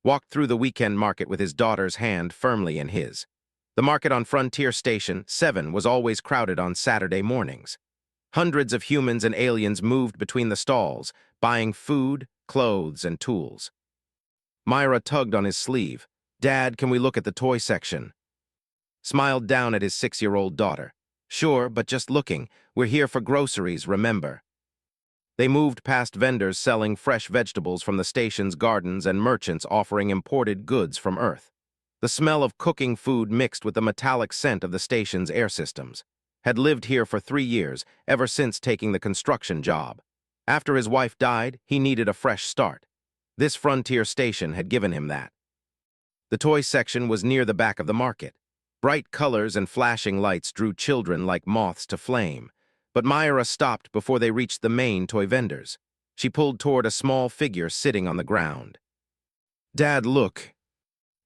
walked through the weekend market with his daughter's hand firmly in his. The market on Frontier Station 7 was always crowded on Saturday mornings. Hundreds of humans and aliens moved between the stalls, buying food, clothes, and tools. Myra tugged on his sleeve. "Dad, can we look at the toy section?" Smiled down at his 6-year-old daughter. "Sure, but just looking. We're here for groceries, remember." They moved past vendors selling fresh vegetables from the station's gardens and merchants offering imported goods from Earth. The smell of cooking food mixed with the metallic scent of the station's air systems. Had lived here for 3 years, ever since taking the construction job. After his wife died, he needed a fresh start. This Frontier Station had given him that. The toy section was near the back of the market. Bright colors and flashing lights drew children like moths to flame. But Myra stopped before they reached the main toy vendors. She pulled toward a small figure sitting on the ground. "Dad, look."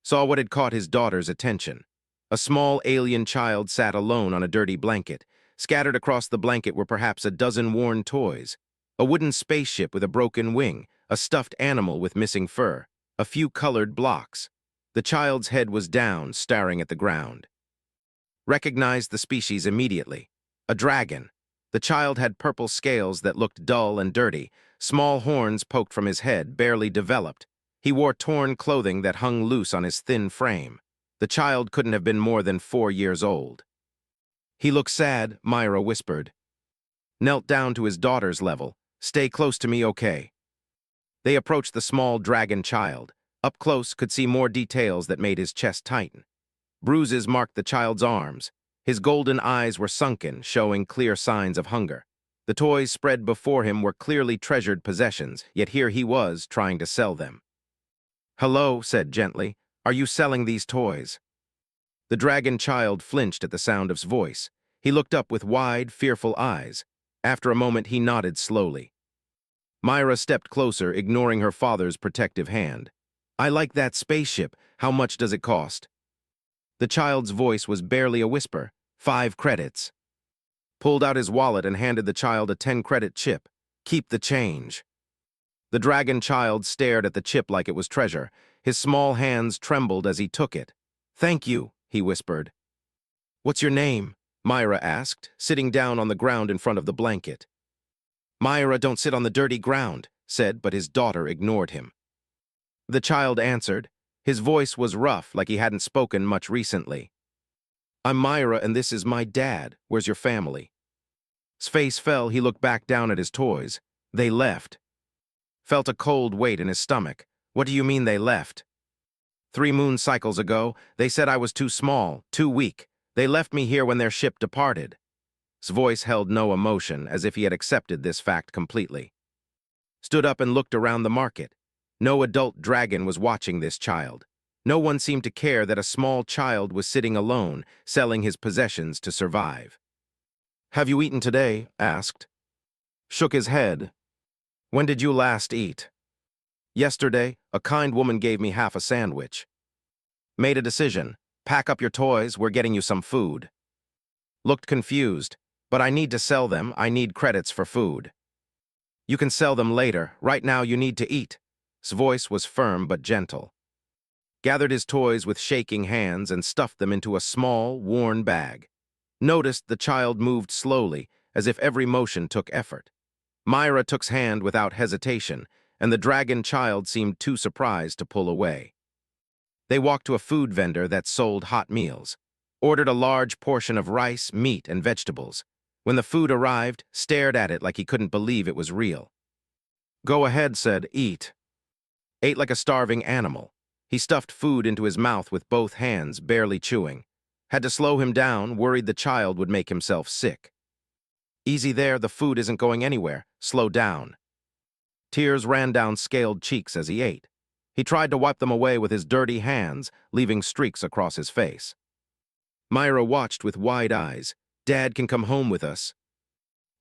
Saw what had caught his daughter's attention. A small alien child sat alone on a dirty blanket. Scattered across the blanket were perhaps a dozen worn toys. A wooden spaceship with a broken wing, a stuffed animal with missing fur, a few colored blocks. The child's head was down, staring at the ground. Recognized the species immediately. A dragon. The child had purple scales that looked dull and dirty. Small horns poked from his head, barely developed. He wore torn clothing that hung loose on his thin frame. The child couldn't have been more than 4 years old. "He looks sad," Myra whispered. Knelt down to his daughter's level. "Stay close to me, okay?" They approached the small dragon child. Up close, could see more details that made his chest tighten. Bruises marked the child's arms. His golden eyes were sunken, showing clear signs of hunger. The toys spread before him were clearly treasured possessions, yet here he was, trying to sell them. "Hello," said gently. "Are you selling these toys?" The dragon child flinched at the sound of his voice. He looked up with wide, fearful eyes. After a moment, he nodded slowly. Myra stepped closer, ignoring her father's protective hand. "I like that spaceship. How much does it cost?" The child's voice was barely a whisper. 5 credits. Pulled out his wallet and handed the child a 10-credit chip. "Keep the change." The dragon child stared at the chip like it was treasure. His small hands trembled as he took it. "Thank you," he whispered. "What's your name?" Myra asked, sitting down on the ground in front of the blanket. "Myra, don't sit on the dirty ground," said, but his daughter ignored him. The child answered. His voice was rough, like he hadn't spoken much recently. "I'm Myra, and this is my dad. Where's your family?" His face fell. He looked back down at his toys. "They left." Felt a cold weight in his stomach. "What do you mean they left?" 3 moon cycles ago, they said I was too small, too weak. They left me here when their ship departed." His voice held no emotion, as if he had accepted this fact completely. Stood up and looked around the market. No adult dragon was watching this child. No one seemed to care that a small child was sitting alone, selling his possessions to survive. "Have you eaten today?" asked. Shook his head. "When did you last eat?" "Yesterday, a kind woman gave me half a sandwich." "Made a decision. Pack up your toys, we're getting you some food." Looked confused. "But I need to sell them, I need credits for food." "You can sell them later, right now you need to eat." His voice was firm but gentle. Gathered his toys with shaking hands and stuffed them into a small, worn bag. Noticed the child moved slowly, as if every motion took effort. Myra took his hand without hesitation, and the dragon child seemed too surprised to pull away. They walked to a food vendor that sold hot meals. Ordered a large portion of rice, meat, and vegetables. When the food arrived, stared at it like he couldn't believe it was real. "Go ahead," said, "eat." Ate like a starving animal. He stuffed food into his mouth with both hands, barely chewing. Had to slow him down, worried the child would make himself sick. "Easy there, the food isn't going anywhere. Slow down." Tears ran down scaled cheeks as he ate. He tried to wipe them away with his dirty hands, leaving streaks across his face. Myra watched with wide eyes. "Dad can come home with us."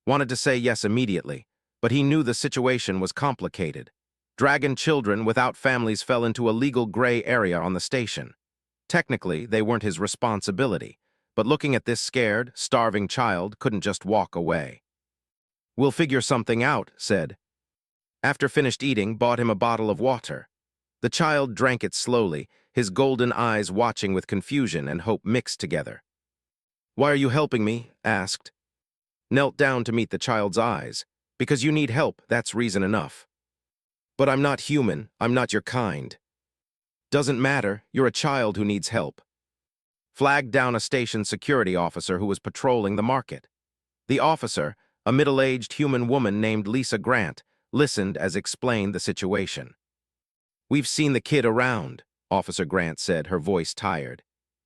Wanted to say yes immediately, but he knew the situation was complicated. Dragon children without families fell into a legal gray area on the station. Technically, they weren't his responsibility, but looking at this scared, starving child couldn't just walk away. "We'll figure something out," said. After finished eating, bought him a bottle of water. The child drank it slowly, his golden eyes watching with confusion and hope mixed together. "Why are you helping me?" asked. Knelt down to meet the child's eyes. "Because you need help, that's reason enough." "But I'm not human, I'm not your kind." "Doesn't matter, you're a child who needs help." Flagged down a station security officer who was patrolling the market. The officer, a middle-aged human woman named Lisa Grant, listened as explained the situation. "We've seen the kid around," Officer Grant said, her voice tired.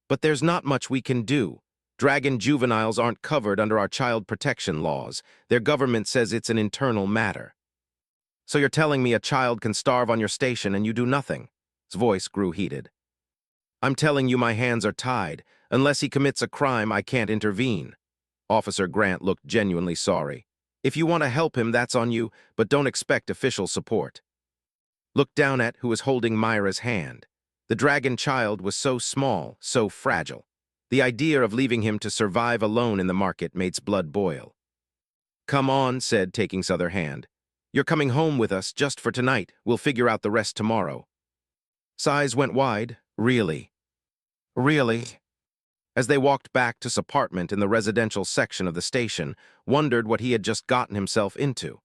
"But there's not much we can do. Dragon juveniles aren't covered under our child protection laws. Their government says it's an internal matter." "So you're telling me a child can starve on your station and you do nothing?" His voice grew heated. "I'm telling you my hands are tied. Unless he commits a crime, I can't intervene." Officer Grant looked genuinely sorry. "If you want to help him, that's on you, but don't expect official support." Looked down at who was holding Myra's hand. The dragon child was so small, so fragile. The idea of leaving him to survive alone in the market made his blood boil. "Come on," said, taking his other hand. "You're coming home with us just for tonight. We'll figure out the rest tomorrow." Sighs went wide. "Really? Really?" As they walked back to his apartment in the residential section of the station, wondered what he had just gotten himself into.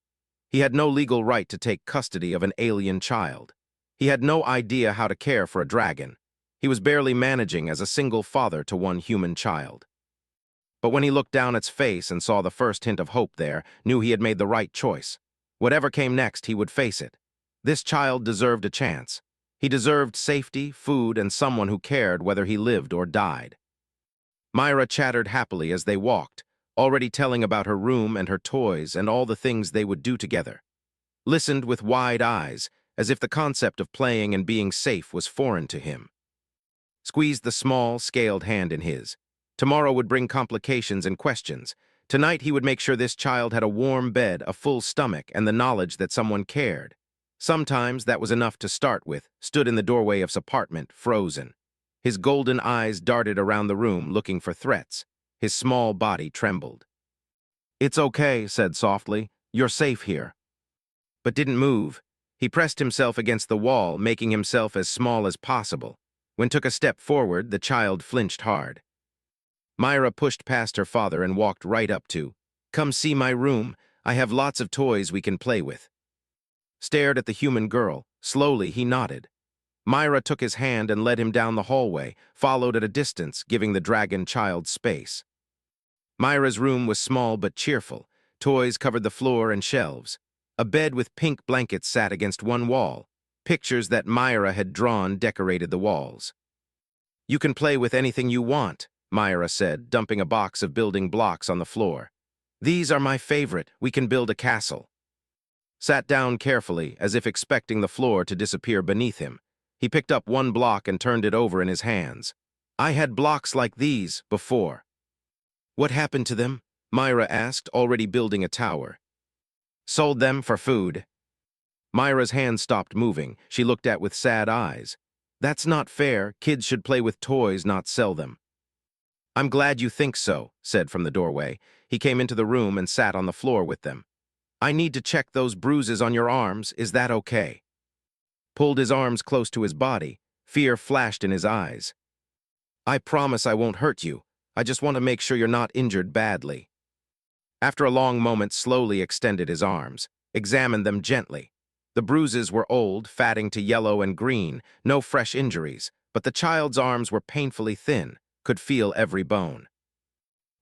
He had no legal right to take custody of an alien child. He had no idea how to care for a dragon. He was barely managing as a single father to one human child. But when he looked down its face and saw the first hint of hope there, knew he had made the right choice. Whatever came next, he would face it. This child deserved a chance. He deserved safety, food, and someone who cared whether he lived or died. Myra chattered happily as they walked, already telling about her room and her toys and all the things they would do together. Listened with wide eyes, as if the concept of playing and being safe was foreign to him. Squeezed the small, scaled hand in his. Tomorrow would bring complications and questions. Tonight he would make sure this child had a warm bed, a full stomach, and the knowledge that someone cared. Sometimes that was enough to start with, stood in the doorway of his apartment, frozen. His golden eyes darted around the room, looking for threats. His small body trembled. "It's okay," said softly. "You're safe here." But didn't move. He pressed himself against the wall, making himself as small as possible. When took a step forward, the child flinched hard. Myra pushed past her father and walked right up to, "Come see my room. I have lots of toys we can play with." Stared at the human girl. Slowly, he nodded. Myra took his hand and led him down the hallway, followed at a distance, giving the dragon child space. Myra's room was small but cheerful. Toys covered the floor and shelves. A bed with pink blankets sat against one wall. Pictures that Myra had drawn decorated the walls. "You can play with anything you want," Myra said, dumping a box of building blocks on the floor. "These are my favorite. We can build a castle." Sat down carefully, as if expecting the floor to disappear beneath him. He picked up one block and turned it over in his hands. "I had blocks like these before." "What happened to them?" Myra asked, already building a tower. "Sold them for food." Myra's hand stopped moving. She looked at with sad eyes. "That's not fair. Kids should play with toys, not sell them." "I'm glad you think so," said from the doorway. He came into the room and sat on the floor with them. "I need to check those bruises on your arms. Is that okay?" Pulled his arms close to his body. Fear flashed in his eyes. "I promise I won't hurt you. I just want to make sure you're not injured badly." After a long moment, slowly extended his arms, examined them gently. The bruises were old, fatting to yellow and green, no fresh injuries, but the child's arms were painfully thin, could feel every bone.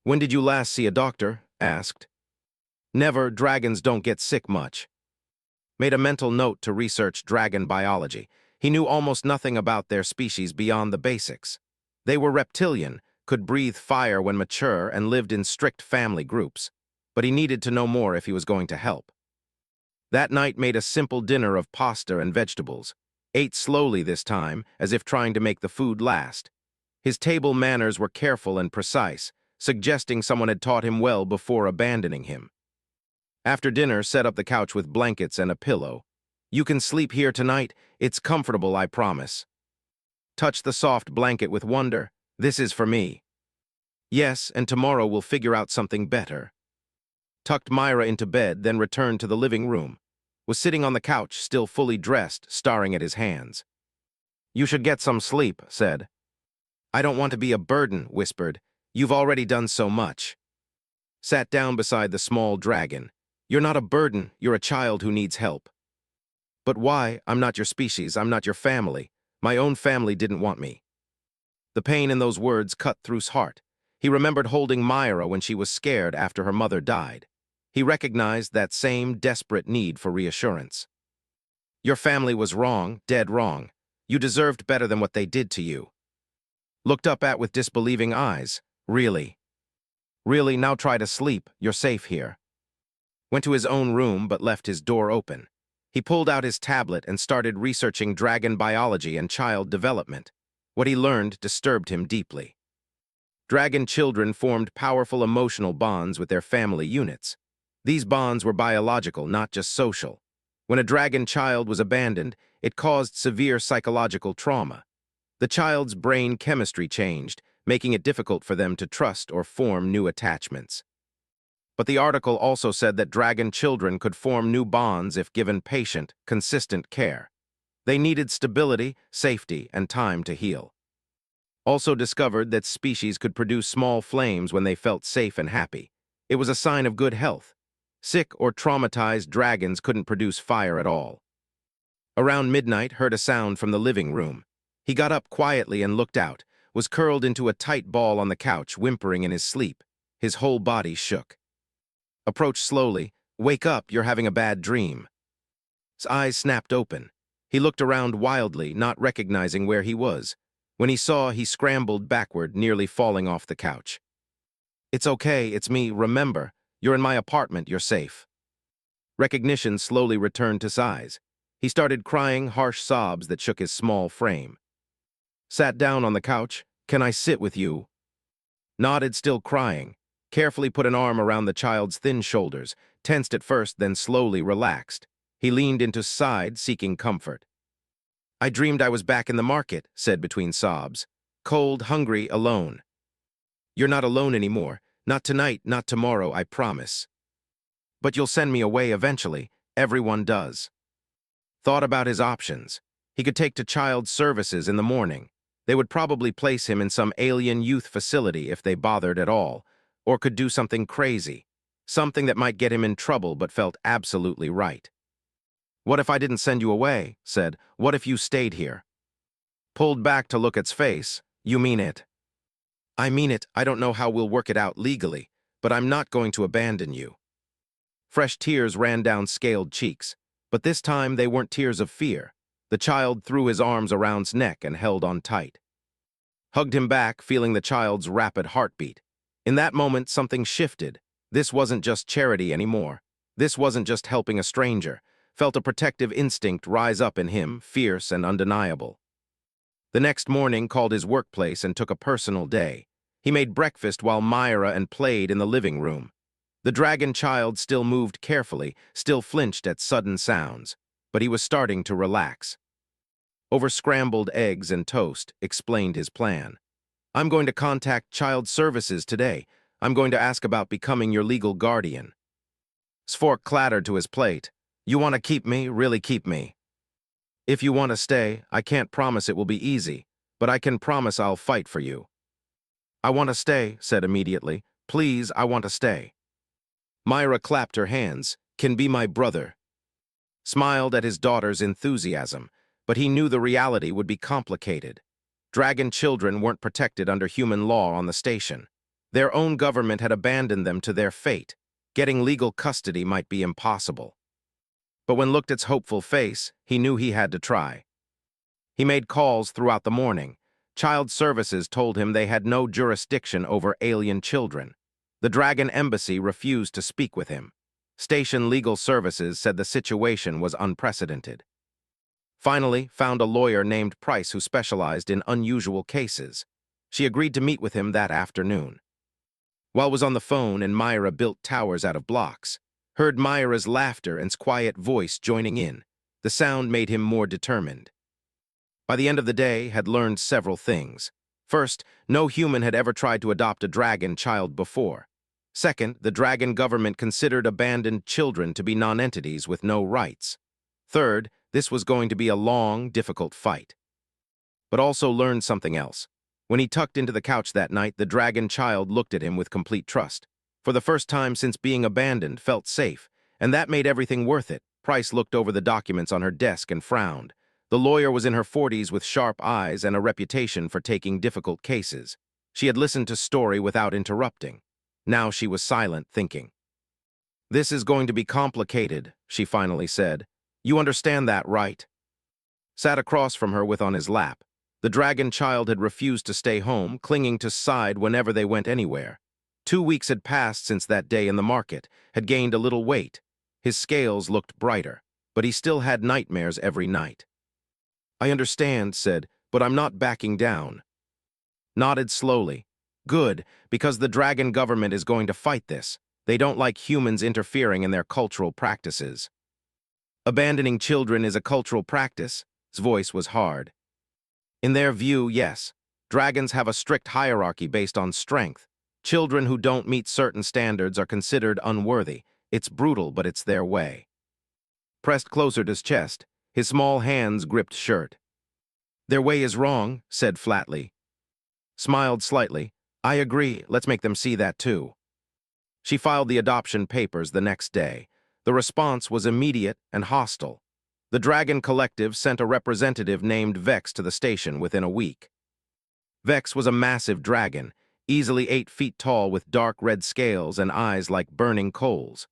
"When did you last see a doctor?" asked. "Never. Dragons don't get sick much." Made a mental note to research dragon biology. He knew almost nothing about their species beyond the basics. They were reptilian, could breathe fire when mature, and lived in strict family groups. But he needed to know more if he was going to help. That night made a simple dinner of pasta and vegetables. Ate slowly this time, as if trying to make the food last. His table manners were careful and precise, suggesting someone had taught him well before abandoning him. After dinner, set up the couch with blankets and a pillow. "You can sleep here tonight. It's comfortable, I promise." Touched the soft blanket with wonder. "This is for me." "Yes, and tomorrow we'll figure out something better." Tucked Myra into bed, then returned to the living room. Was sitting on the couch, still fully dressed, staring at his hands. You should get some sleep, said. I don't want to be a burden, whispered. You've already done so much. Sat down beside the small dragon. You're not a burden, you're a child who needs help. But why? I'm not your species, I'm not your family. My own family didn't want me. The pain in those words cut through his heart. He remembered holding Myra when she was scared after her mother died. He recognized that same desperate need for reassurance. Your family was wrong, dead wrong. You deserved better than what they did to you. Looked up at with disbelieving eyes. Really? Really, now try to sleep, you're safe here. Went to his own room but left his door open. He pulled out his tablet and started researching dragon biology and child development. What he learned disturbed him deeply. Dragon children formed powerful emotional bonds with their family units. These bonds were biological, not just social. When a dragon child was abandoned, it caused severe psychological trauma. The child's brain chemistry changed, making it difficult for them to trust or form new attachments. But the article also said that dragon children could form new bonds if given patient, consistent care. They needed stability, safety, and time to heal. Also discovered that species could produce small flames when they felt safe and happy. It was a sign of good health. Sick or traumatized dragons couldn't produce fire at all. Around midnight, heard a sound from the living room. He got up quietly and looked out, was curled into a tight ball on the couch, whimpering in his sleep. His whole body shook. Approached slowly. Wake up, you're having a bad dream. His eyes snapped open. He looked around wildly, not recognizing where he was. When he saw, he scrambled backward, nearly falling off the couch. It's okay, it's me, remember. You're in my apartment, you're safe. Recognition slowly returned to his eyes. He started crying harsh sobs that shook his small frame. Sat down on the couch. Can I sit with you? Nodded, still crying. Carefully put an arm around the child's thin shoulders, tensed at first, then slowly relaxed. He leaned into his side, seeking comfort. I dreamed I was back in the market, said between sobs. Cold, hungry, alone. You're not alone anymore. Not tonight, not tomorrow, I promise. But you'll send me away eventually. Everyone does. Thought about his options. He could take to child services in the morning. They would probably place him in some alien youth facility if they bothered at all, or could do something crazy, something that might get him in trouble but felt absolutely right. What if I didn't send you away? Said. What if you stayed here? Pulled back to look at his face. You mean it? I mean it. I don't know how we'll work it out legally, but I'm not going to abandon you. Fresh tears ran down scaled cheeks, but this time they weren't tears of fear. The child threw his arms around his neck and held on tight. Hugged him back, feeling the child's rapid heartbeat. In that moment, something shifted. This wasn't just charity anymore. This wasn't just helping a stranger. Felt a protective instinct rise up in him, fierce and undeniable. The next morning, called his workplace and took a personal day. He made breakfast while Myra and played in the living room. The dragon child still moved carefully, still flinched at sudden sounds, but he was starting to relax. Over scrambled eggs and toast, explained his plan. I'm going to contact child services today. I'm going to ask about becoming your legal guardian. His fork clattered to his plate. You want to keep me, really keep me. If you want to stay, I can't promise it will be easy, but I can promise I'll fight for you. I want to stay, said immediately. Please, I want to stay. Myra clapped her hands. Can be my brother. Smiled at his daughter's enthusiasm, but he knew the reality would be complicated. Dragon children weren't protected under human law on the station. Their own government had abandoned them to their fate. Getting legal custody might be impossible. But when looked at his hopeful face, he knew he had to try. He made calls throughout the morning. Child services told him they had no jurisdiction over alien children. The Dragon Embassy refused to speak with him. Station legal services said the situation was unprecedented. Finally, found a lawyer named Price who specialized in unusual cases. She agreed to meet with him that afternoon. While was on the phone and Myra built towers out of blocks, heard Myra's laughter and his quiet voice joining in. The sound made him more determined. By the end of the day, had learned several things. First, no human had ever tried to adopt a dragon child before. Second, the dragon government considered abandoned children to be non-entities with no rights. Third, this was going to be a long, difficult fight. but also learned something else. When he tucked into the couch that night, the dragon child looked at him with complete trust. For the first time since being abandoned, felt safe, and that made everything worth it. Price looked over the documents on her desk and frowned. The lawyer was in her 40s with sharp eyes and a reputation for taking difficult cases. She had listened to Story without interrupting. Now she was silent, thinking. "This is going to be complicated," she finally said. "You understand that, right?" Sat across from her with on his lap. The dragon child had refused to stay home, clinging to side whenever they went anywhere. 2 weeks had passed since that day in the market, had gained a little weight. His scales looked brighter, but he still had nightmares every night. "I understand," said, "but I'm not backing down." Nodded slowly. "Good, because the dragon government is going to fight this. They don't like humans interfering in their cultural practices." "Abandoning children is a cultural practice?" His voice was hard. "In their view, yes. Dragons have a strict hierarchy based on strength. Children who don't meet certain standards are considered unworthy. It's brutal, but it's their way." Pressed closer to his chest, his small hands gripped shirt. "Their way is wrong," said flatly. Smiled slightly. "I agree, let's make them see that too." She filed the adoption papers the next day. The response was immediate and hostile. The Dragon Collective sent a representative named Vex to the station within a week. Vex was a massive dragon, easily 8 feet tall with dark red scales and eyes like burning coals.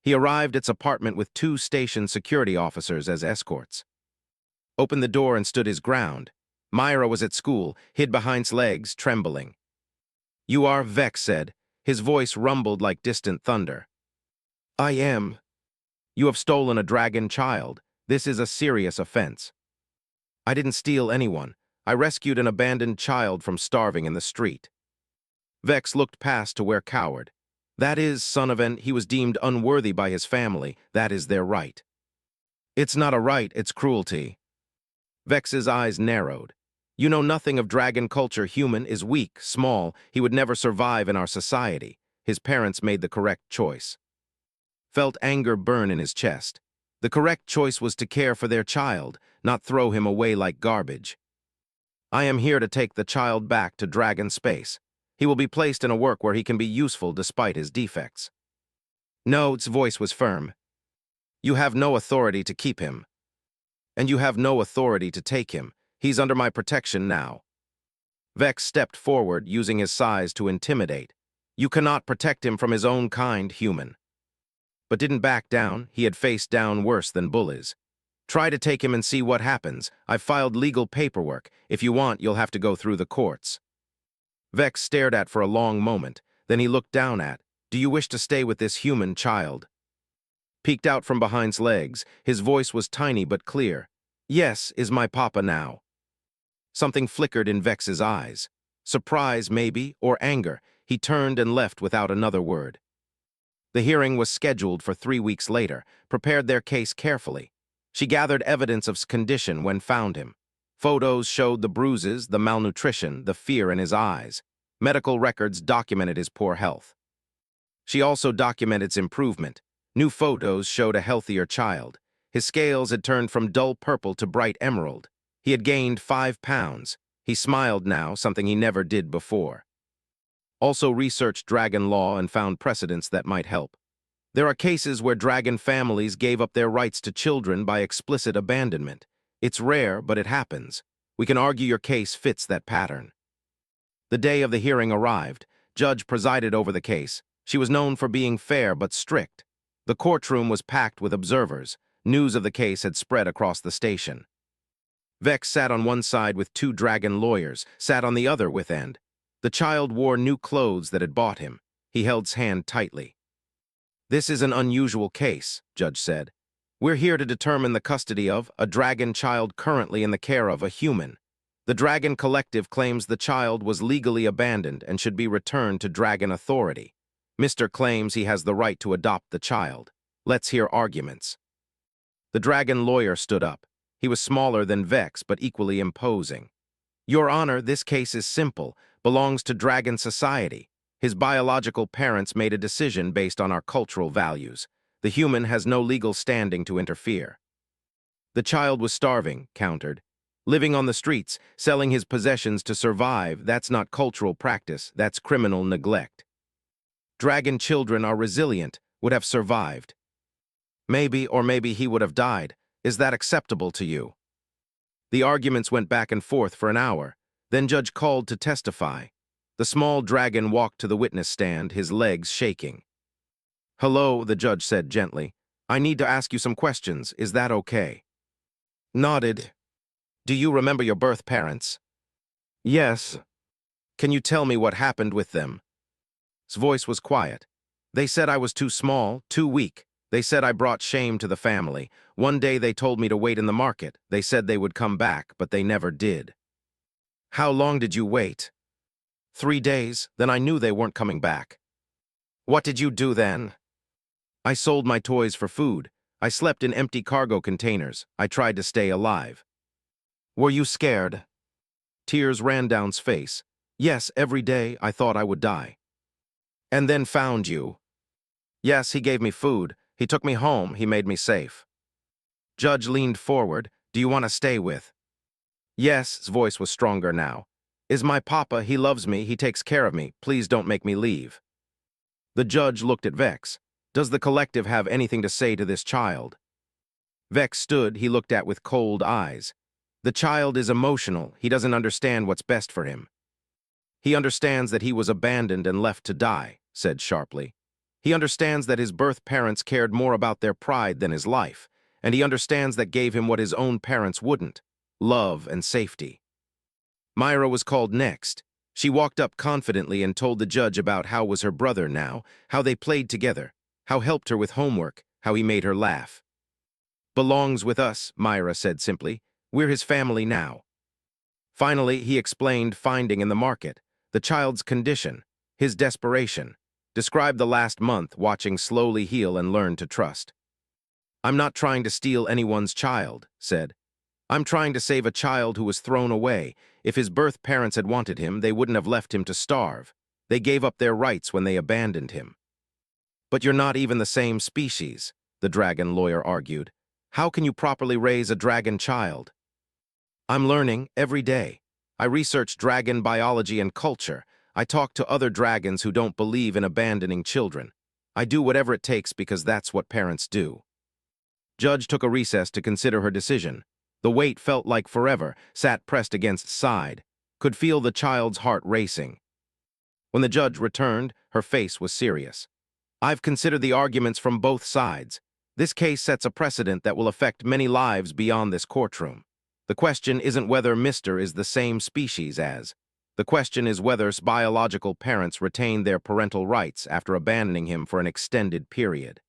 He arrived at its apartment with 2 station security officers as escorts. Opened the door and stood his ground. Myra was at school, hid behind his legs, trembling. "You are," Vex said. His voice rumbled like distant thunder. "I am." "You have stolen a dragon child. This is a serious offense." "I didn't steal anyone. I rescued an abandoned child from starving in the street." Vex looked past to where cowered. "That is, son of an, he was deemed unworthy by his family. That is their right." "It's not a right, it's cruelty." Vex's eyes narrowed. "You know nothing of dragon culture. Human is weak, small. He would never survive in our society. His parents made the correct choice." Felt anger burn in his chest. The correct choice was to care for their child, not throw him away like garbage. "I am here to take the child back to Dragon Space. He will be placed in a work where he can be useful despite his defects." No, its voice was firm. "You have no authority to keep him. And you have no authority to take him. He's under my protection now." Vex stepped forward, using his size to intimidate. "You cannot protect him from his own kind, human." But didn't back down. He had faced down worse than bullies. "Try to take him and see what happens. I've filed legal paperwork. If you want, you'll have to go through the courts." Vex stared at for a long moment. Then he looked down at, "Do you wish to stay with this human child?" Peeked out from behind his legs. His voice was tiny but clear. "Yes, is my papa now." Something flickered in Vex's eyes. Surprise, maybe, or anger. He turned and left without another word. The hearing was scheduled for 3 weeks later, prepared their case carefully. She gathered evidence of his condition when found him. Photos showed the bruises, the malnutrition, the fear in his eyes. Medical records documented his poor health. She also documented its improvement. New photos showed a healthier child. His scales had turned from dull purple to bright emerald. He had gained 5 pounds. He smiled now, something he never did before. Also researched dragon law and found precedents that might help. There are cases where dragon families gave up their rights to children by explicit abandonment. It's rare, but it happens. We can argue your case fits that pattern. The day of the hearing arrived. Judge presided over the case. She was known for being fair but strict. The courtroom was packed with observers. News of the case had spread across the station. Vex sat on one side with 2 dragon lawyers, sat on the other with End. The child wore new clothes that had bought him. He held his hand tightly. "This is an unusual case," Judge said. "We're here to determine the custody of a dragon child currently in the care of a human. The Dragon Collective claims the child was legally abandoned and should be returned to Dragon Authority. Mr. claims he has the right to adopt the child. Let's hear arguments." The dragon lawyer stood up. He was smaller than Vex, but equally imposing. "Your Honor, this case is simple. Belongs to Dragon Society. His biological parents made a decision based on our cultural values. The human has no legal standing to interfere." "The child was starving," countered. Living on the streets, selling his possessions to survive, that's not cultural practice, that's criminal neglect. Dragon children are resilient, would have survived. Maybe, or maybe he would have died. Is that acceptable to you? The arguments went back and forth for an hour. Then Judge called to testify. The small dragon walked to the witness stand, his legs shaking. "Hello," the judge said gently. "I need to ask you some questions. Is that okay?" Nodded. "Do you remember your birth parents?" "Yes." "Can you tell me what happened with them?" His voice was quiet. "They said I was too small, too weak. They said I brought shame to the family. One day they told me to wait in the market. They said they would come back, but they never did." "How long did you wait?" 3 days, then I knew they weren't coming back." "What did you do then?" "I sold my toys for food. I slept in empty cargo containers. I tried to stay alive." "Were you scared?" Tears ran down his face. "Yes, every day I thought I would die." "And then found you?" "Yes, he gave me food. He took me home. He made me safe." Judge leaned forward. "Do you want to stay with?" "Yes," his voice was stronger now. "Is my papa, he loves me, he takes care of me. Please don't make me leave." The judge looked at Vex. "Does the collective have anything to say to this child?" Vex stood, he looked at with cold eyes. "The child is emotional. He doesn't understand what's best for him." "He understands that he was abandoned and left to die," said sharply. "He understands that his birth parents cared more about their pride than his life, and he understands that gave him what his own parents wouldn't: love and safety." Myra was called next. She walked up confidently and told the judge about how was her brother now, how they played together, how helped her with homework, how he made her laugh. "Belongs with us," Myra said simply. "We're his family now." Finally, he explained finding in the market, the child's condition, his desperation, described the last month watching slowly heal and learn to trust. "I'm not trying to steal anyone's child," said. "I'm trying to save a child who was thrown away. If his birth parents had wanted him, they wouldn't have left him to starve. They gave up their rights when they abandoned him." "But you're not even the same species," the dragon lawyer argued. "How can you properly raise a dragon child?" "I'm learning every day. I research dragon biology and culture. I talk to other dragons who don't believe in abandoning children. I do whatever it takes because that's what parents do." Judge took a recess to consider her decision. The weight felt like forever, sat pressed against side, could feel the child's heart racing. When the judge returned, her face was serious. "I've considered the arguments from both sides. This case sets a precedent that will affect many lives beyond this courtroom. The question isn't whether Mr. is the same species as. The question is whether biological parents retain their parental rights after abandoning him for an extended period."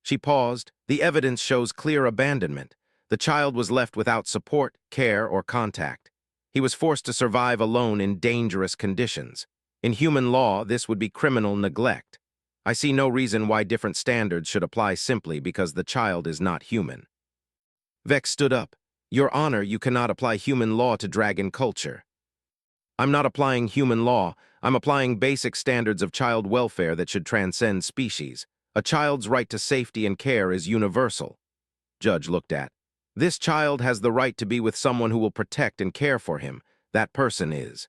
She paused. "The evidence shows clear abandonment. The child was left without support, care, or contact. He was forced to survive alone in dangerous conditions. In human law, this would be criminal neglect. I see no reason why different standards should apply simply because the child is not human." Vex stood up. "Your Honor, you cannot apply human law to dragon culture." "I'm not applying human law. I'm applying basic standards of child welfare that should transcend species. A child's right to safety and care is universal." Judge looked at. "This child has the right to be with someone who will protect and care for him. That person is."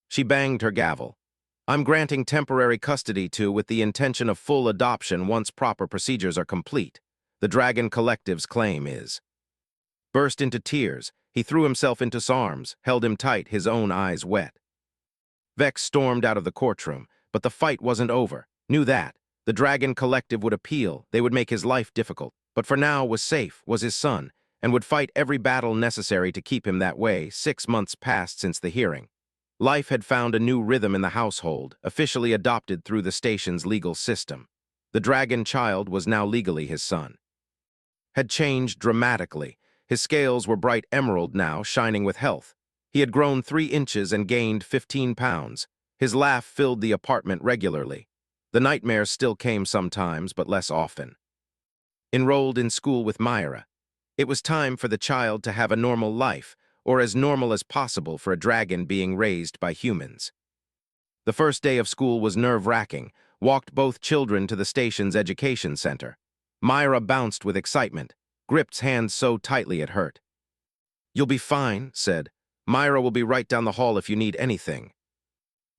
She banged her gavel. "I'm granting temporary custody to with the intention of full adoption once proper procedures are complete. The Dragon Collective's claim is." Burst into tears. He threw himself into his arms, held him tight, his own eyes wet. Vex stormed out of the courtroom, but the fight wasn't over. Knew that. The Dragon Collective would appeal, they would make his life difficult, but for now was safe, was his son, and would fight every battle necessary to keep him that way. 6 months passed since the hearing. Life had found a new rhythm in the household, officially adopted through the station's legal system. The dragon child was now legally his son. Had changed dramatically. His scales were bright emerald now, shining with health. He had grown 3 inches and gained 15 pounds. His laugh filled the apartment regularly. The nightmares still came sometimes, but less often. Enrolled in school with Myra. It was time for the child to have a normal life, or as normal as possible for a dragon being raised by humans. The first day of school was nerve-wracking. Walked both children to the station's education center. Myra bounced with excitement, gripped hands so tightly it hurt. You'll be fine, said. Myra will be right down the hall if you need anything.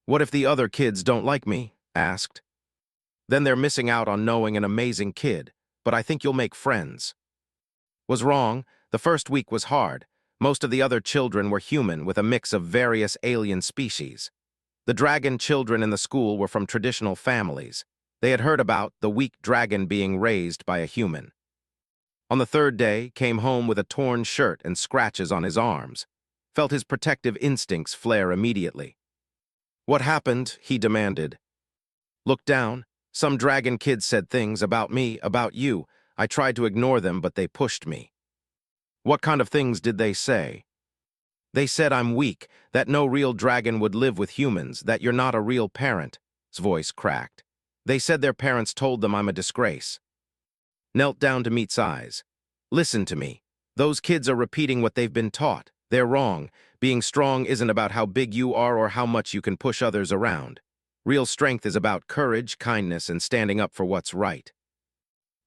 What if the other kids don't like me? Asked. Then they're missing out on knowing an amazing kid, but I think you'll make friends. Was wrong. The first week was hard. Most of the other children were human with a mix of various alien species. The dragon children in the school were from traditional families. They had heard about the weak dragon being raised by a human. On the third day, came home with a torn shirt and scratches on his arms. Felt his protective instincts flare immediately. What happened? He demanded. Looked down. Some dragon kids said things about me, about you. I tried to ignore them, but they pushed me. What kind of things did they say? They said I'm weak, that no real dragon would live with humans, that you're not a real parent. His voice cracked. They said their parents told them I'm a disgrace. Knelt down to meet eyes. Listen to me. Those kids are repeating what they've been taught. They're wrong. Being strong isn't about how big you are or how much you can push others around. Real strength is about courage, kindness, and standing up for what's right.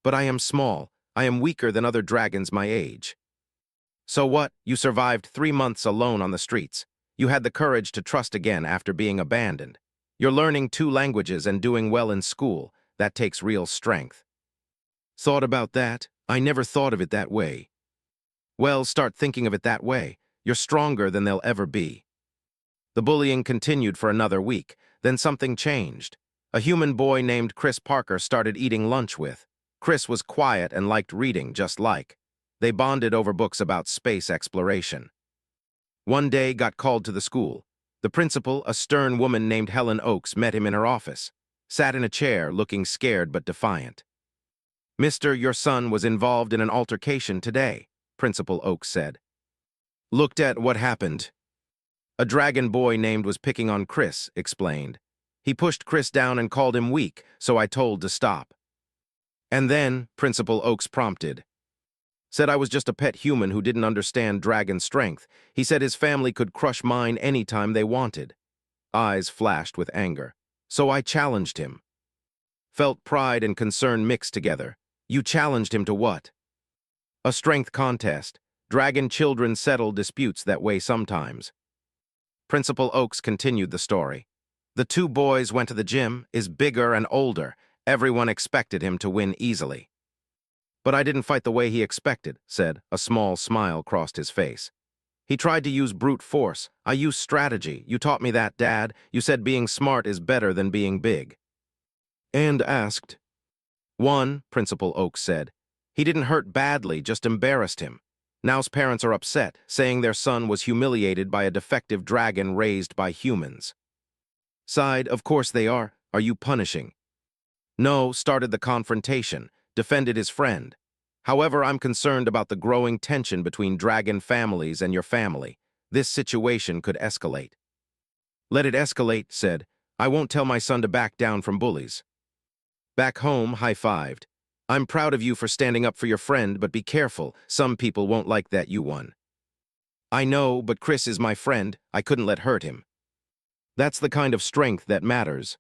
But I am small. I am weaker than other dragons my age. So what? You survived 3 months alone on the streets. You had the courage to trust again after being abandoned. You're learning 2 languages and doing well in school. That takes real strength. Thought about that? I never thought of it that way. Well, start thinking of it that way. You're stronger than they'll ever be. The bullying continued for another week. Then something changed. A human boy named Chris Parker started eating lunch with. Chris was quiet and liked reading, just like. They bonded over books about space exploration. One day got called to the school. The principal, a stern woman named Helen Oakes, met him in her office. Sat in a chair, looking scared but defiant. Mister, your son was involved in an altercation today, Principal Oakes said. Looked at what happened. A dragon boy named was picking on Chris, explained. He pushed Chris down and called him weak, so I told to stop. And then, Principal Oakes prompted. Said I was just a pet human who didn't understand dragon strength. He said his family could crush mine anytime they wanted. Eyes flashed with anger. So I challenged him. Felt pride and concern mixed together. You challenged him to what? A strength contest. Dragon children settle disputes that way sometimes. Principal Oakes continued the story. The 2 boys went to the gym, is bigger and older. Everyone expected him to win easily. But I didn't fight the way he expected, said. A small smile crossed his face. He tried to use brute force. I used strategy. You taught me that, Dad. You said being smart is better than being big. And asked. 1, Principal Oakes said. He didn't hurt badly, just embarrassed him. Now's parents are upset, saying their son was humiliated by a defective dragon raised by humans. Sighed, of course they are. Are you punishing? No, started the confrontation, defended his friend. However, I'm concerned about the growing tension between dragon families and your family. This situation could escalate. Let it escalate, said. I won't tell my son to back down from bullies. Back home, high-fived. I'm proud of you for standing up for your friend, but be careful. Some people won't like that you won. I know, but Chris is my friend. I couldn't let hurt him. That's the kind of strength that matters.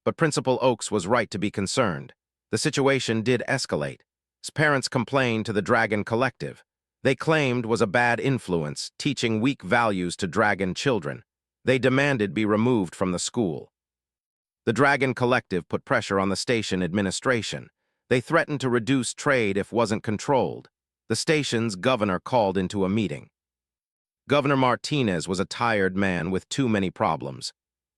But Principal Oakes was right to be concerned. The situation did escalate. His parents complained to the Dragon Collective. They claimed was a bad influence, teaching weak values to dragon children. They demanded be removed from the school. The Dragon Collective put pressure on the station administration. They threatened to reduce trade if wasn't controlled. The station's governor called into a meeting. Governor Martinez was a tired man with too many problems.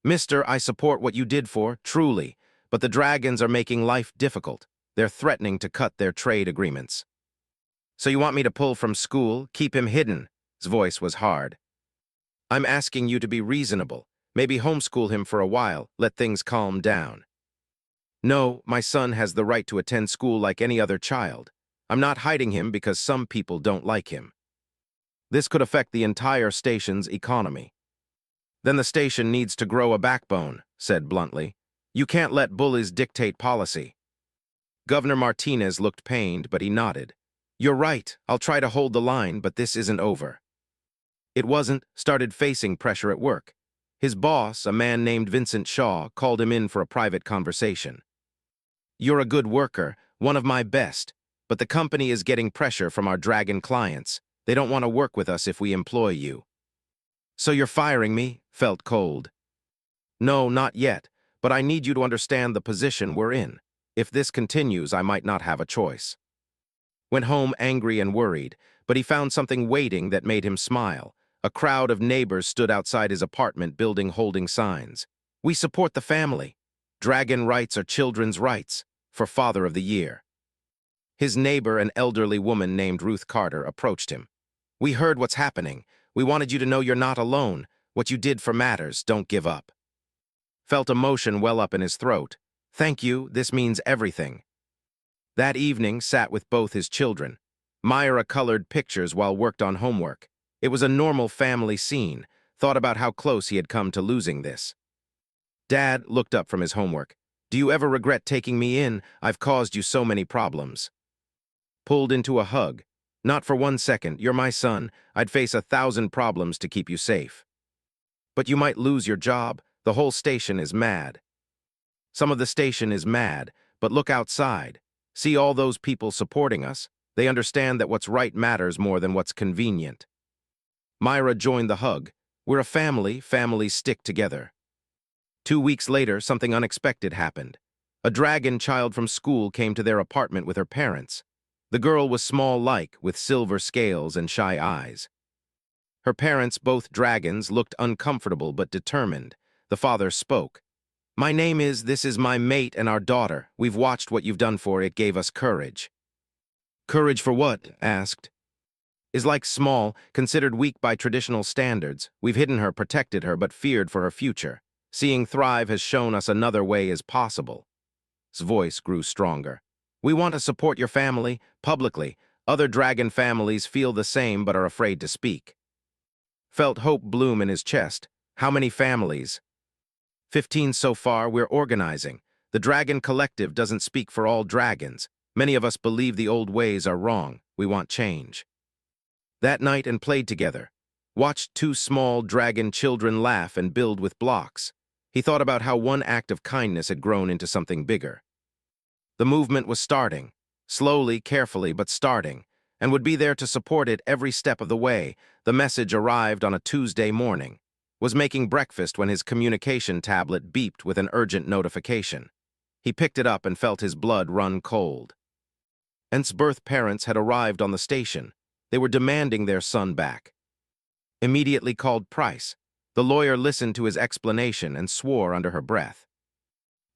Mister, I support what you did for, truly, but the dragons are making life difficult. They're threatening to cut their trade agreements. So you want me to pull from school, keep him hidden? His voice was hard. I'm asking you to be reasonable. Maybe homeschool him for a while, let things calm down. No, my son has the right to attend school like any other child. I'm not hiding him because some people don't like him. This could affect the entire station's economy. Then the station needs to grow a backbone, said bluntly. You can't let bullies dictate policy. Governor Martinez looked pained, but he nodded. You're right, I'll try to hold the line, but this isn't over. It wasn't, started facing pressure at work. His boss, a man named Vincent Shaw, called him in for a private conversation. You're a good worker, one of my best, but the company is getting pressure from our dragon clients. They don't want to work with us if we employ you. So you're firing me? Felt cold. No, not yet, but I need you to understand the position we're in. If this continues, I might not have a choice. Went home angry and worried, but he found something waiting that made him smile. A crowd of neighbors stood outside his apartment building holding signs. We support the family. Dragon rights are children's rights. For Father of the Year. His neighbor, an elderly woman named Ruth Carter, approached him. We heard what's happening. We wanted you to know you're not alone. What you did for matters. Don't give up. Felt emotion well up in his throat. Thank you. This means everything. That evening, sat with both his children. Myra colored pictures while worked on homework. It was a normal family scene. Thought about how close he had come to losing this. Dad looked up from his homework. Do you ever regret taking me in? I've caused you so many problems. Pulled into a hug. Not for 1 second. You're my son. I'd face 1,000 problems to keep you safe. But you might lose your job. The whole station is mad. Some of the station is mad, but look outside. See all those people supporting us. They understand that what's right matters more than what's convenient. Myra joined the hug. We're a family. Families stick together. 2 weeks later, something unexpected happened. A dragon child from school came to their apartment with her parents. The girl was small-like, with silver scales and shy eyes. Her parents, both dragons, looked uncomfortable but determined. The father spoke. This is my mate and our daughter. We've watched what you've done for it. Gave us courage. Courage for what? Asked. Is like small, considered weak by traditional standards. We've hidden her, protected her, but feared for her future. Seeing thrive has shown us another way is possible. His voice grew stronger. We want to support your family, publicly. Other dragon families feel the same but are afraid to speak. Felt hope bloom in his chest. How many families? 15 so far. We're organizing. The Dragon Collective doesn't speak for all dragons. Many of us believe the old ways are wrong. We want change. That night and played together. Watched 2 small dragon children laugh and build with blocks. He thought about how one act of kindness had grown into something bigger. The movement was starting, slowly, carefully, but starting, and would be there to support it every step of the way. The message arrived on a Tuesday morning. Was making breakfast when his communication tablet beeped with an urgent notification. He picked it up and felt his blood run cold. Ent's birth parents had arrived on the station. They were demanding their son back. Immediately called Price. The lawyer listened to his explanation and swore under her breath.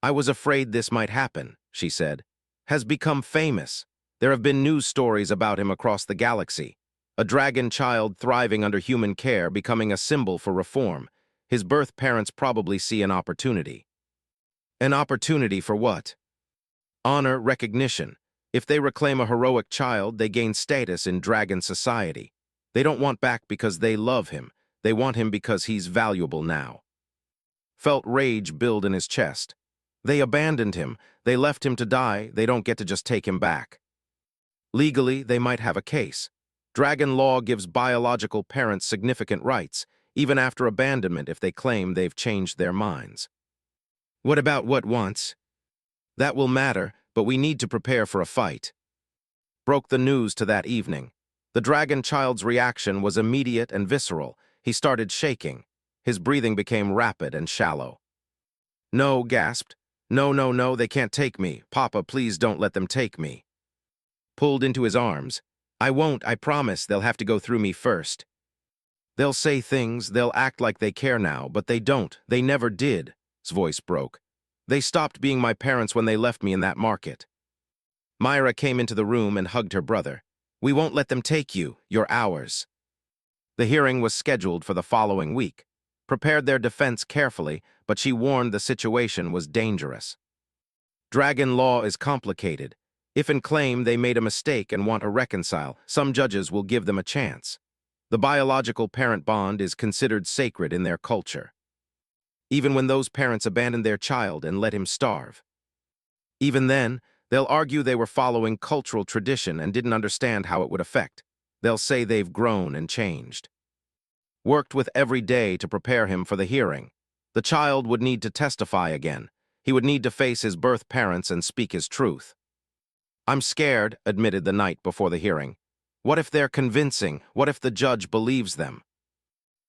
I was afraid this might happen, she said. Has become famous. There have been news stories about him across the galaxy. A dragon child thriving under human care, becoming a symbol for reform. His birth parents probably see an opportunity. An opportunity for what? Honor, recognition. If they reclaim a heroic child, they gain status in dragon society. They don't want back because they love him. They want him because he's valuable now. Felt rage build in his chest. They abandoned him. They left him to die. They don't get to just take him back. Legally, they might have a case. Dragon law gives biological parents significant rights, even after abandonment if they claim they've changed their minds. What about what wants? That will matter, but we need to prepare for a fight. Broke the news to that evening. The dragon child's reaction was immediate and visceral. He started shaking. His breathing became rapid and shallow. No, gasped. No, no, no, they can't take me. Papa, please don't let them take me. Pulled into his arms. I won't, I promise. They'll have to go through me first. They'll say things, they'll act like they care now, but they don't. They never did. His voice broke. They stopped being my parents when they left me in that market. Myra came into the room and hugged her brother. We won't let them take you. You're ours. The hearing was scheduled for the following week. Prepared their defense carefully, but she warned the situation was dangerous. Dragon law is complicated. If in claim they made a mistake and want to reconcile, some judges will give them a chance. The biological parent bond is considered sacred in their culture. Even when those parents abandon their child and let him starve. Even then, they'll argue they were following cultural tradition and didn't understand how it would affect. They'll say they've grown and changed. Worked with every day to prepare him for the hearing. The child would need to testify again. He would need to face his birth parents and speak his truth. I'm scared, admitted the night before the hearing. What if they're convincing? What if the judge believes them?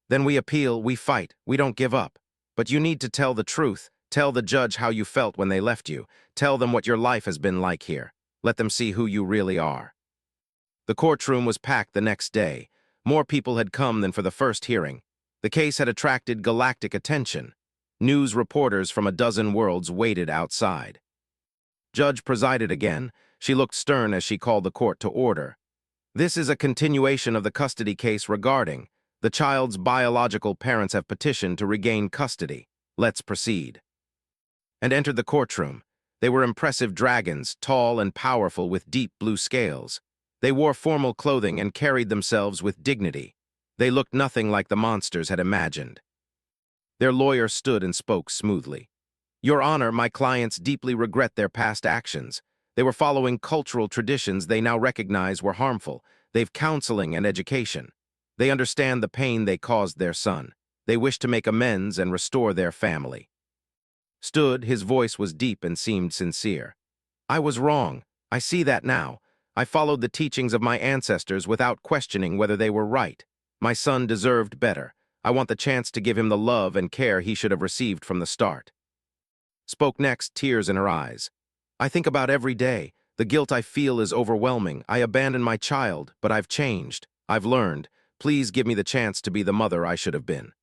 Then we appeal, we fight, we don't give up. But you need to tell the truth. Tell the judge how you felt when they left you. Tell them what your life has been like here. Let them see who you really are. The courtroom was packed the next day. More people had come than for the first hearing. The case had attracted galactic attention. News reporters from a dozen worlds waited outside. Judge presided again. She looked stern as she called the court to order. This is a continuation of the custody case regarding the child's biological parents have petitioned to regain custody. Let's proceed. And entered the courtroom. They were impressive dragons, tall and powerful with deep blue scales. They wore formal clothing and carried themselves with dignity. They looked nothing like the monsters had imagined. Their lawyer stood and spoke smoothly. Your Honor, my clients deeply regret their past actions. They were following cultural traditions they now recognize were harmful. They've counseling and education. They understand the pain they caused their son. They wish to make amends and restore their family. Stood, his voice was deep and seemed sincere. I was wrong. I see that now. I followed the teachings of my ancestors without questioning whether they were right. My son deserved better. I want the chance to give him the love and care he should have received from the start. Spoke next, tears in her eyes. I think about every day. The guilt I feel is overwhelming. I abandoned my child, but I've changed. I've learned. Please give me the chance to be the mother I should have been.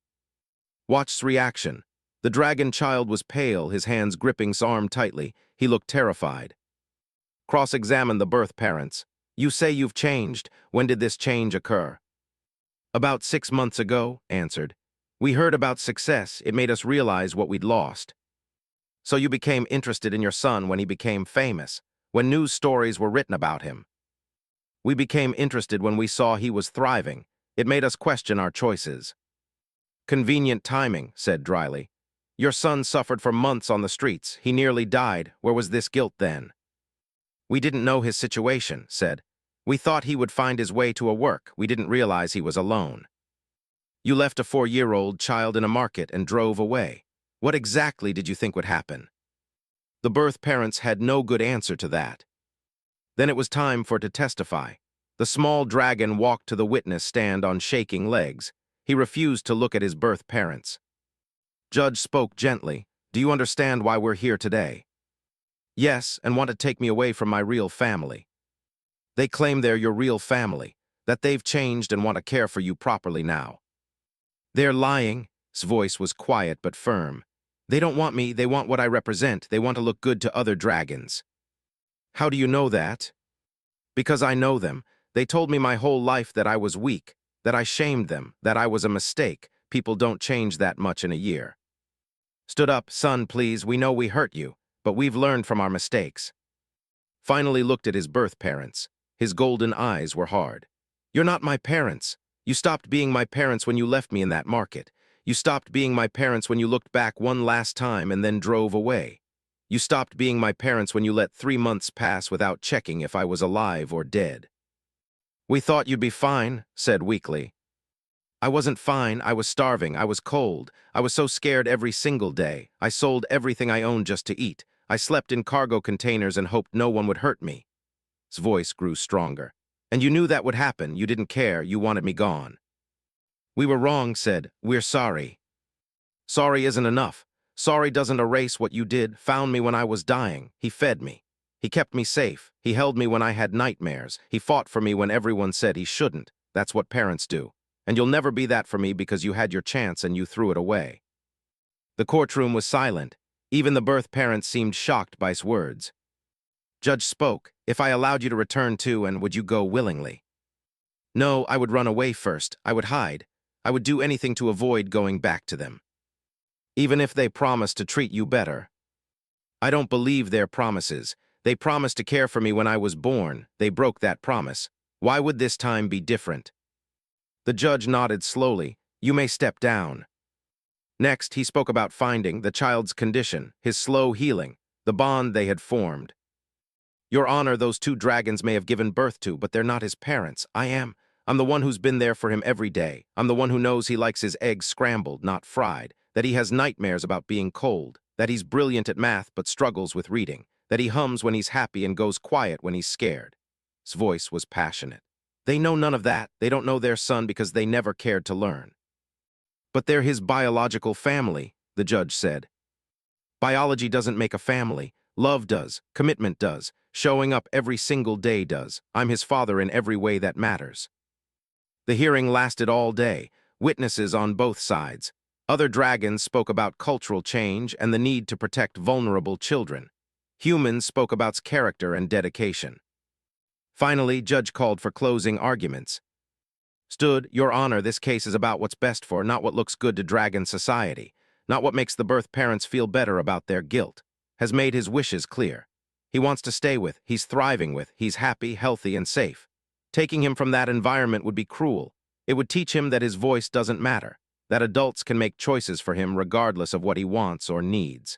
Watch's reaction. The dragon child was pale, his hands gripping his arm tightly. He looked terrified. Cross-examined the birth parents. You say you've changed. When did this change occur? About 6 months ago, answered. We heard about success. It made us realize what we'd lost. So you became interested in your son when he became famous, when news stories were written about him. We became interested when we saw he was thriving. It made us question our choices. Convenient timing, said dryly. Your son suffered for months on the streets. He nearly died. Where was this guilt then? We didn't know his situation, said. We thought he would find his way to a work. We didn't realize he was alone. You left a 4-year-old child in a market and drove away. What exactly did you think would happen? The birth parents had no good answer to that. Then it was time for to testify. The small dragon walked to the witness stand on shaking legs. He refused to look at his birth parents. Judge spoke gently. Do you understand why we're here today? Yes, and want to take me away from my real family. They claim they're your real family, that they've changed and want to care for you properly now. They're lying. His voice was quiet but firm. They don't want me, they want what I represent. They want to look good to other dragons. How do you know that? Because I know them. They told me my whole life that I was weak, that I shamed them, that I was a mistake. People don't change that much in a year. Stood up, son, please, we know we hurt you, but we've learned from our mistakes. Finally looked at his birth parents. His golden eyes were hard. You're not my parents. You stopped being my parents when you left me in that market. You stopped being my parents when you looked back one last time and then drove away. You stopped being my parents when you let 3 months pass without checking if I was alive or dead. We thought you'd be fine, said weakly. I wasn't fine. I was starving. I was cold. I was so scared every single day. I sold everything I owned just to eat. I slept in cargo containers and hoped no one would hurt me. His voice grew stronger. And you knew that would happen. You didn't care. You wanted me gone. We were wrong, said. We're sorry. Sorry isn't enough. Sorry doesn't erase what you did. Found me when I was dying. He fed me. He kept me safe. He held me when I had nightmares. He fought for me when everyone said he shouldn't. That's what parents do. And you'll never be that for me because you had your chance and you threw it away. The courtroom was silent. Even the birth parents seemed shocked by his words. Judge spoke. If I allowed you to return to, and would you go willingly? No, I would run away first. I would hide. I would do anything to avoid going back to them. Even if they promised to treat you better. I don't believe their promises. They promised to care for me when I was born. They broke that promise. Why would this time be different? The judge nodded slowly. You may step down. Next, he spoke about finding the child's condition, his slow healing, the bond they had formed. Your Honor, those 2 dragons may have given birth to, but they're not his parents. I am. I'm the one who's been there for him every day. I'm the one who knows he likes his eggs scrambled, not fried, that he has nightmares about being cold, that he's brilliant at math but struggles with reading, that he hums when he's happy and goes quiet when he's scared. His voice was passionate. They know none of that. They don't know their son because they never cared to learn. But they're his biological family, the judge said. Biology doesn't make a family. Love does. Commitment does. Showing up every single day does. I'm his father in every way that matters. The hearing lasted all day. Witnesses on both sides. Other dragons spoke about cultural change and the need to protect vulnerable children. Humans spoke about character and dedication. Finally, judge called for closing arguments. Stood, Your Honor, this case is about what's best for, not what looks good to dragon society, not what makes the birth parents feel better about their guilt. Has made his wishes clear. He wants to stay with, he's thriving with, he's happy, healthy, and safe. Taking him from that environment would be cruel. It would teach him that his voice doesn't matter, that adults can make choices for him regardless of what he wants or needs.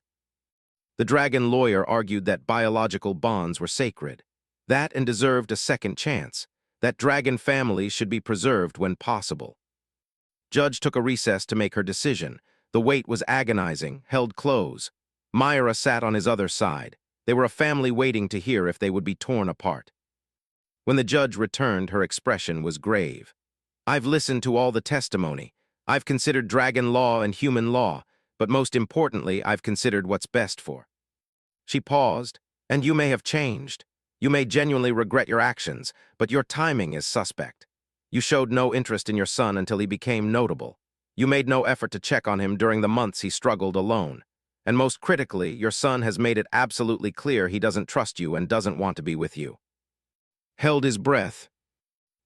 The dragon lawyer argued that biological bonds were sacred, that and deserved a second chance, that dragon families should be preserved when possible. Judge took a recess to make her decision. The wait was agonizing, held close. Myra sat on his other side. They were a family waiting to hear if they would be torn apart. When the judge returned, her expression was grave. I've listened to all the testimony. I've considered dragon law and human law, but most importantly, I've considered what's best for. She paused, and you may have changed. You may genuinely regret your actions, but your timing is suspect. You showed no interest in your son until he became notable. You made no effort to check on him during the months he struggled alone. And most critically, your son has made it absolutely clear he doesn't trust you and doesn't want to be with you. Held his breath.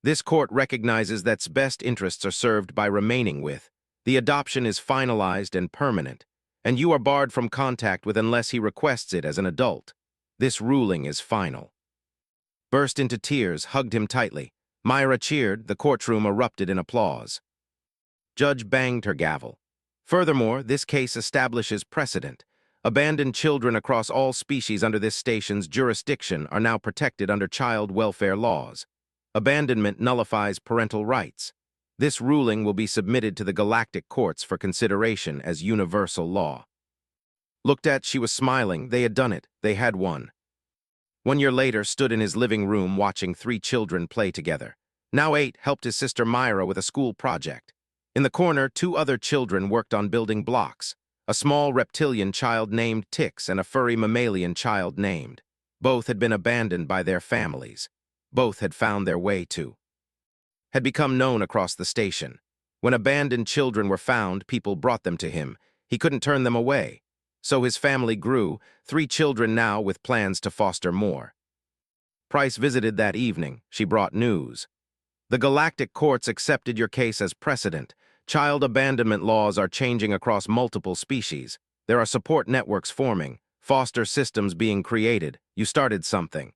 This court recognizes that best interests are served by remaining with. The adoption is finalized and permanent, and you are barred from contact with unless he requests it as an adult. This ruling is final. Burst into tears, hugged him tightly. Myra cheered, the courtroom erupted in applause. Judge banged her gavel. Furthermore, this case establishes precedent. Abandoned children across all species under this station's jurisdiction are now protected under child welfare laws. Abandonment nullifies parental rights. This ruling will be submitted to the galactic courts for consideration as universal law. Looked at, she was smiling. They had done it. They had won. 1 year later, stood in his living room watching 3 children play together. Now 8, helped his sister Myra with a school project. In the corner, 2 other children worked on building blocks. A small reptilian child named Tix and a furry mammalian child named. Both had been abandoned by their families. Both had found their way to. Had become known across the station. When abandoned children were found, people brought them to him. He couldn't turn them away. So his family grew, 3 children now with plans to foster more. Price visited that evening. She brought news. The galactic courts accepted your case as precedent. Child abandonment laws are changing across multiple species. There are support networks forming, foster systems being created. You started something.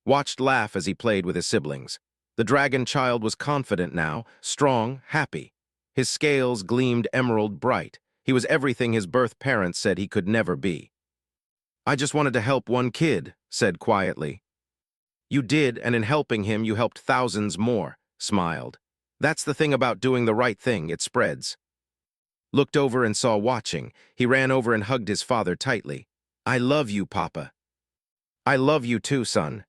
Watched laugh as he played with his siblings. The dragon child was confident now, strong, happy. His scales gleamed emerald bright. He was everything his birth parents said he could never be. I just wanted to help one kid, said quietly. You did, and in helping him you helped thousands more, smiled. That's the thing about doing the right thing, it spreads. Looked over and saw watching. He ran over and hugged his father tightly. I love you, Papa. I love you too, son.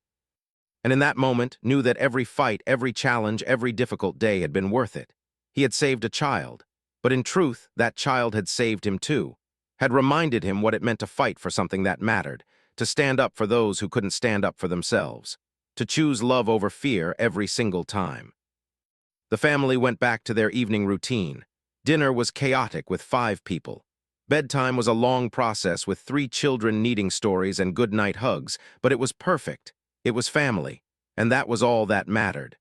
And in that moment, knew that every fight, every challenge, every difficult day had been worth it. He had saved a child. But in truth, that child had saved him too, had reminded him what it meant to fight for something that mattered, to stand up for those who couldn't stand up for themselves, to choose love over fear every single time. The family went back to their evening routine. Dinner was chaotic with 5 people. Bedtime was a long process with 3 children needing stories and goodnight hugs, but it was perfect. It was family, and that was all that mattered.